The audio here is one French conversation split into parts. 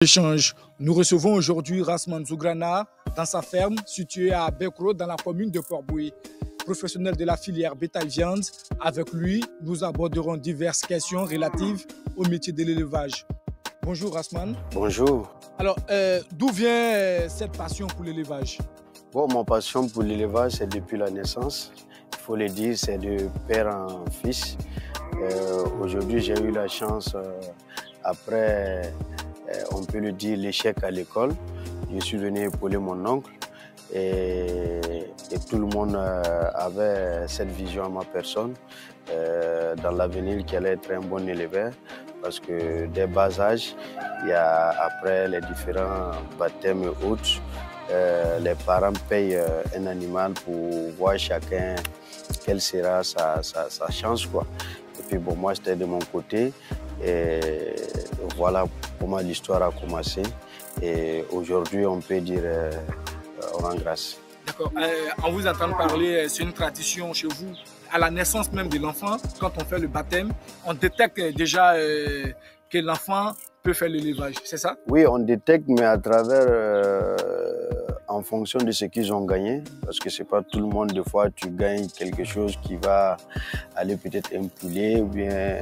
Échange. Nous recevons aujourd'hui Rasman Zougrana dans sa ferme située à Bekro dans la commune de Port-Bouillet. Professionnel de la filière bétail-viande, avec lui, nous aborderons diverses questions relatives au métier de l'élevage. Bonjour Rasman. Bonjour. Alors, d'où vient cette passion pour l'élevage? Bon, ma passion pour l'élevage, c'est depuis la naissance. Il faut le dire, c'est de père en fils. Aujourd'hui, j'ai eu la chance, après, on peut le dire, l'échec à l'école. Je suis venu épauler mon oncle et tout le monde avait cette vision à ma personne dans l'avenir qu'il allait être un bon éleveur. Parce que dès bas âge, il y a, après les différents baptêmes et autres, les parents payent un animal pour voir chacun quelle sera sa chance, quoi. Et puis bon, moi j'étais de mon côté et voilà comment l'histoire a commencé. Et aujourd'hui, on peut dire on rend grâce. D'accord. On vous entend parler, c'est une tradition chez vous. À la naissance même de l'enfant, quand on fait le baptême, on détecte déjà que l'enfant peut faire l'élevage, c'est ça? Oui, on détecte, mais à travers, en fonction de ce qu'ils ont gagné, parce que c'est pas tout le monde, des fois tu gagnes quelque chose qui va aller peut-être un poulet, ou bien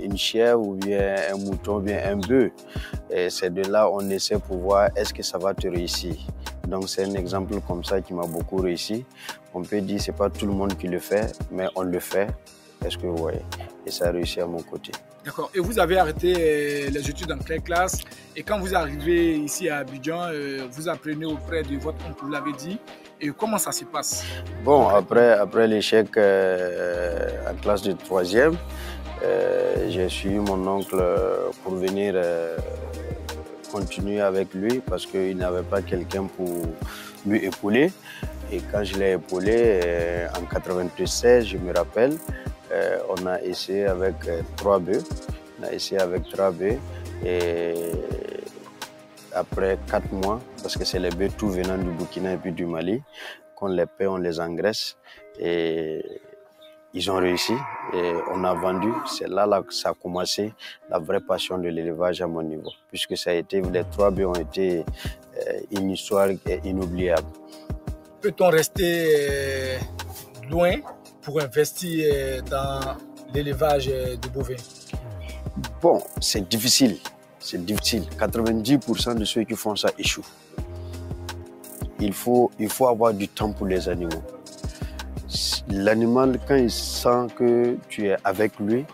une chèvre, ou bien un mouton, ou bien un bœuf. Et c'est de là on essaie pour voir est-ce que ça va te réussir. Donc c'est un exemple comme ça qui m'a beaucoup réussi. On peut dire c'est pas tout le monde qui le fait, mais on le fait. Est-ce que vous voyez? Et ça a réussi à mon côté. D'accord. Et vous avez arrêté les études en quelle classe? Et quand vous arrivez ici à Abidjan, vous apprenez auprès de votre oncle, vous l'avez dit. Et comment ça se passe? Bon, après l'échec en classe de 3e, j'ai suivi mon oncle pour venir continuer avec lui parce qu'il n'avait pas quelqu'un pour lui épauler. Et quand je l'ai épaulé, en 96, je me rappelle, on a essayé avec 3 bœufs. On a essayé avec 3 bœufs et après 4 mois, parce que c'est les bœufs tout venant du Burkina et puis du Mali, qu'on les paie, on les engraisse et ils ont réussi et on a vendu. C'est là que ça a commencé la vraie passion de l'élevage à mon niveau, puisque ça a été, les 3 bœufs ont été une histoire inoubliable. Peut-on rester loin pour investir dans l'élevage de bovins? Bon, c'est difficile. C'est difficile. 90% de ceux qui font ça échouent. Il faut avoir du temps pour les animaux. L'animal, quand il sent que tu es avec lui,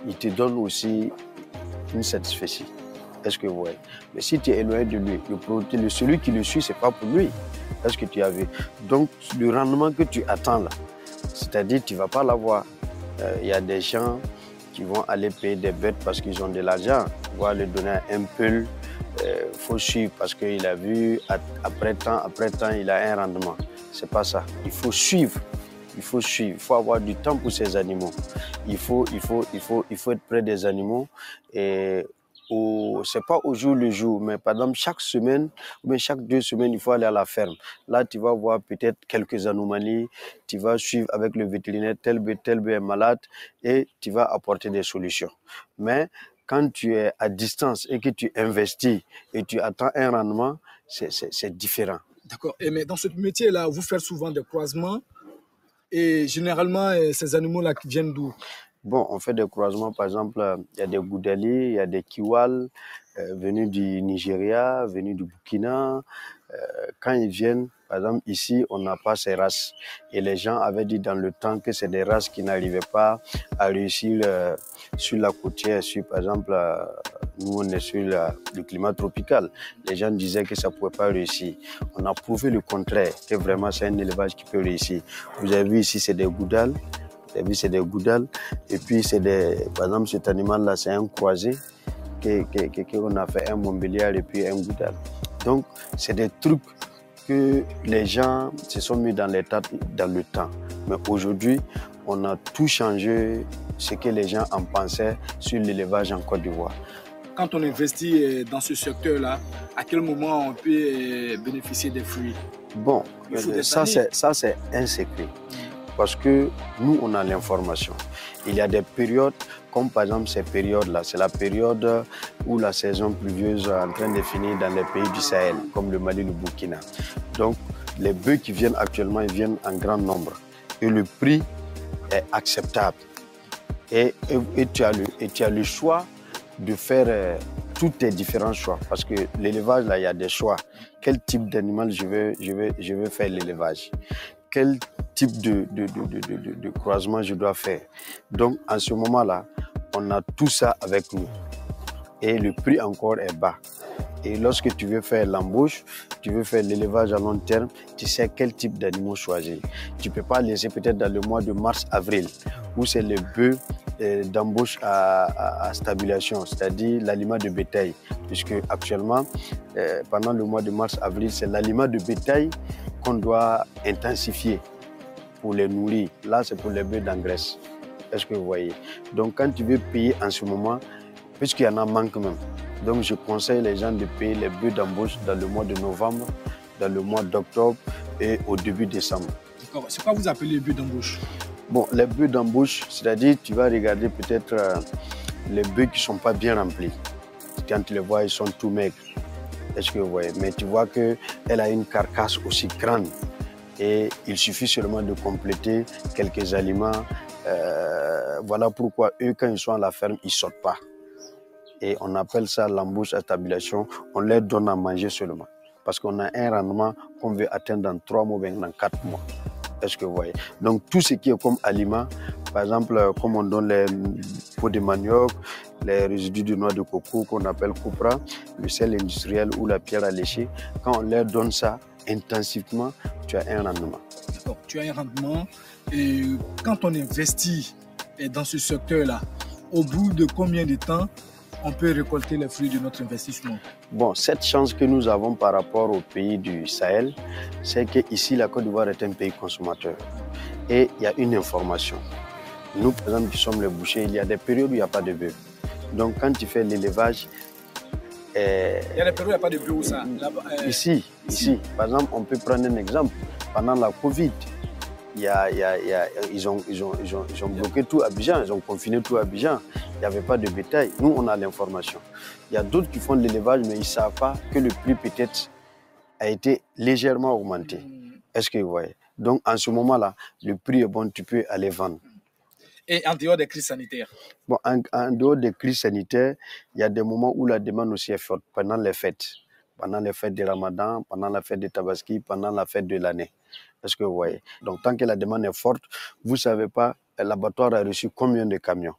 il te donne aussi une satisfaction. Est-ce que vous voyez? Mais si tu es éloigné de lui, celui qui le suit, ce n'est pas pour lui. Est-ce que tu as vu? Donc, le rendement que tu attends là, c'est-à-dire tu ne vas pas l'avoir. Il y a des gens qui vont aller payer des bêtes parce qu'ils ont de l'argent, vont lui donner un peu, faut suivre parce qu'il a vu, après temps, il a un rendement. C'est pas ça. Il faut suivre. Il faut suivre. Il faut avoir du temps pour ces animaux. Il faut être près des animaux et c'est pas au jour le jour, mais par exemple chaque semaine ou bien chaque 2 semaines, il faut aller à la ferme. Là, tu vas voir peut-être quelques anomalies, tu vas suivre avec le vétérinaire, tel bœuf est malade et tu vas apporter des solutions. Mais quand tu es à distance et que tu investis et tu attends un rendement, c'est différent. D'accord. Mais dans ce métier-là, vous faites souvent des croisements et généralement, ces animaux-là qui viennent d'où? Bon, on fait des croisements, par exemple, il y a des Goudali, il y a des Kiwal, venus du Nigeria, venus du Burkina. Quand ils viennent, par exemple, ici, on n'a pas ces races. Et les gens avaient dit dans le temps que c'est des races qui n'arrivaient pas à réussir sur la côtière. Par exemple, nous, on est sur le climat tropical. Les gens disaient que ça ne pouvait pas réussir. On a prouvé le contraire, que vraiment c'est un élevage qui peut réussir. Vous avez vu ici, c'est des Goudal. C'est des goudales. Et puis, par exemple, cet animal-là, c'est un croisé qu'on a fait un montbéliard et puis un goudal. Donc, c'est des trucs que les gens se sont mis dans le temps. Mais aujourd'hui, on a tout changé, ce que les gens en pensaient sur l'élevage en Côte d'Ivoire. Quand on investit dans ce secteur-là, à quel moment on peut bénéficier des fruits? Bon, ça c'est un secret. Parce que nous, on a l'information. Il y a des périodes, comme par exemple ces périodes-là, c'est la période où la saison pluvieuse est en train de finir dans les pays du Sahel, comme le Mali, le Burkina. Donc, les bœufs qui viennent actuellement, ils viennent en grand nombre. Et le prix est acceptable. Et tu as le choix de faire tous tes différents choix. Parce que l'élevage, là, il y a des choix. Quel type d'animal je veux faire l'élevage? Quel type de croisement je dois faire? Donc, en ce moment-là, on a tout ça avec nous. Et le prix encore est bas. Et lorsque tu veux faire l'embauche, tu veux faire l'élevage à long terme, tu sais quel type d'animaux choisir. Tu ne peux pas laisser peut-être dans le mois de mars-avril, où c'est le bœuf d'embauche à stabulation, c'est-à-dire l'aliment de bétail. Puisque actuellement, pendant le mois de mars-avril, c'est l'aliment de bétail qu'on doit intensifier pour les nourrir. Là, c'est pour les bœufs d'engraisse. Est-ce que vous voyez? Donc, quand tu veux payer en ce moment, puisqu'il y en a manque même, donc je conseille les gens de payer les bœufs d'embauche dans le mois de novembre, dans le mois d'octobre et au début décembre. D'accord. C'est quoi vous appelez les bœufs d'embauche? Bon, les bœufs d'embauche, c'est-à-dire tu vas regarder peut-être les bœufs qui ne sont pas bien remplis. Quand tu les vois, ils sont tout maigres. Est-ce que vous voyez? Mais tu vois qu'elle a une carcasse aussi grande. Et il suffit seulement de compléter quelques aliments. Voilà pourquoi eux, quand ils sont à la ferme, ils ne sortent pas. Et on appelle ça l'embauche à stabulation. On leur donne à manger seulement. Parce qu'on a un rendement qu'on veut atteindre dans 3 mois, bien dans 4 mois. Est-ce que vous voyez? Donc tout ce qui est comme aliment, par exemple, comme on donne les peaux de manioc, les résidus de noix de coco qu'on appelle copra, le sel industriel ou la pierre à lécher, quand on leur donne ça intensivement, tu as un rendement. D'accord, tu as un rendement. Et quand on investit dans ce secteur-là, au bout de combien de temps on peut récolter les fruits de notre investissement? Bon, cette chance que nous avons par rapport aux pays du Sahel, c'est qu'ici, la Côte d'Ivoire est un pays consommateur. Et il y a une information. Nous, par exemple, qui sommes les bouchers, il y a des périodes où il n'y a pas de bœuf. Donc, quand tu fais l'élevage... il y a des périodes où il n'y a pas de bœuf, où ça? Ici. Par exemple, on peut prendre un exemple. Pendant la Covid, ils ont bloqué tout Abidjan, ils ont confiné tout Abidjan. Il n'y avait pas de bétail. Nous, on a l'information. Il y a d'autres qui font de l'élevage, mais ils ne savent pas que le prix peut-être a été légèrement augmenté. Est-ce que vous voyez? Donc, en ce moment-là, le prix est bon, tu peux aller vendre. Et en dehors des crises sanitaires? Bon, en dehors des crises sanitaires, il y a des moments où la demande aussi est forte, pendant les fêtes. Pendant les fêtes de Ramadan, pendant la fête de Tabaski, pendant la fête de l'année. Est-ce que vous voyez? Donc, tant que la demande est forte, vous ne savez pas, l'abattoir a reçu combien de camions.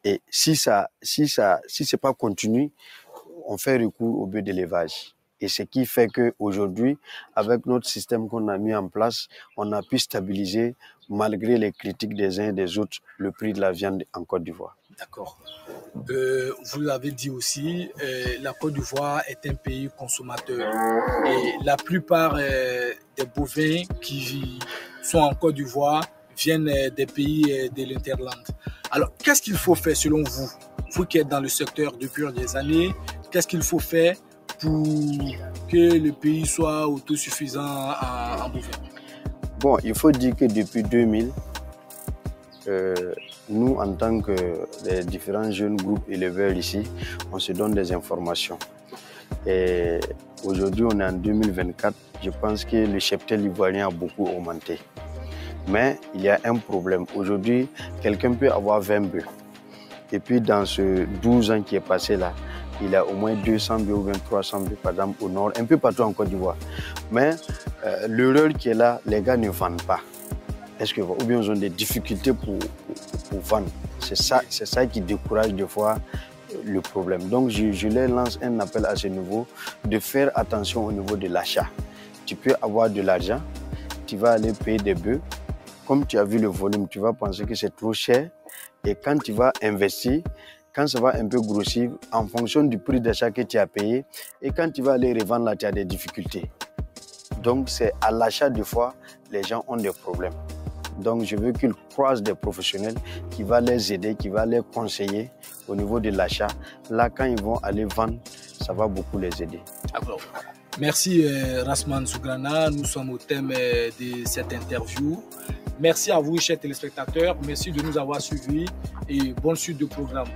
Et si c'est pas continu, on fait recours au bœuf d'élevage. Et ce qui fait qu'aujourd'hui, avec notre système qu'on a mis en place, on a pu stabiliser, malgré les critiques des uns et des autres, le prix de la viande en Côte d'Ivoire. D'accord. Vous l'avez dit aussi, la Côte d'Ivoire est un pays consommateur. Et la plupart des bovins qui sont en Côte d'Ivoire viennent des pays de l'Interland. Alors, qu'est-ce qu'il faut faire selon vous? Vous qui êtes dans le secteur depuis des années, qu'est-ce qu'il faut faire pour que le pays soit autosuffisant en bovins? Bon, il faut dire que depuis 2000, nous, en tant que les différents jeunes groupes éleveurs ici, on se donne des informations. Et aujourd'hui, on est en 2024. Je pense que le cheptel ivoirien a beaucoup augmenté. Mais il y a un problème. Aujourd'hui, quelqu'un peut avoir 20 bœufs. Et puis, dans ce 12 ans qui est passé là, il a au moins 200 bœufs ou 300 bœufs, par exemple, au nord, un peu partout en Côte d'Ivoire. Mais l'erreur qui est là, les gars ne vendent pas. Est-ce que, ou bien ils ont des difficultés pour vendre. C'est ça qui décourage des fois le problème. Donc, je leur lance un appel à ce niveau de faire attention au niveau de l'achat. Tu peux avoir de l'argent, tu vas aller payer des bœufs. Comme tu as vu le volume, tu vas penser que c'est trop cher. Et quand tu vas investir, quand ça va un peu grossir, en fonction du prix d'achat que tu as payé, et quand tu vas aller revendre là, tu as des difficultés. Donc, c'est à l'achat, des fois, les gens ont des problèmes. Donc, je veux qu'ils croisent des professionnels qui vont les aider, qui vont les conseiller au niveau de l'achat. Là, quand ils vont aller vendre, ça va beaucoup les aider. Alors, Merci Rasman Zougrana, nous sommes au thème de cette interview. Merci à vous, chers téléspectateurs. Merci de nous avoir suivis et bonne suite de programme.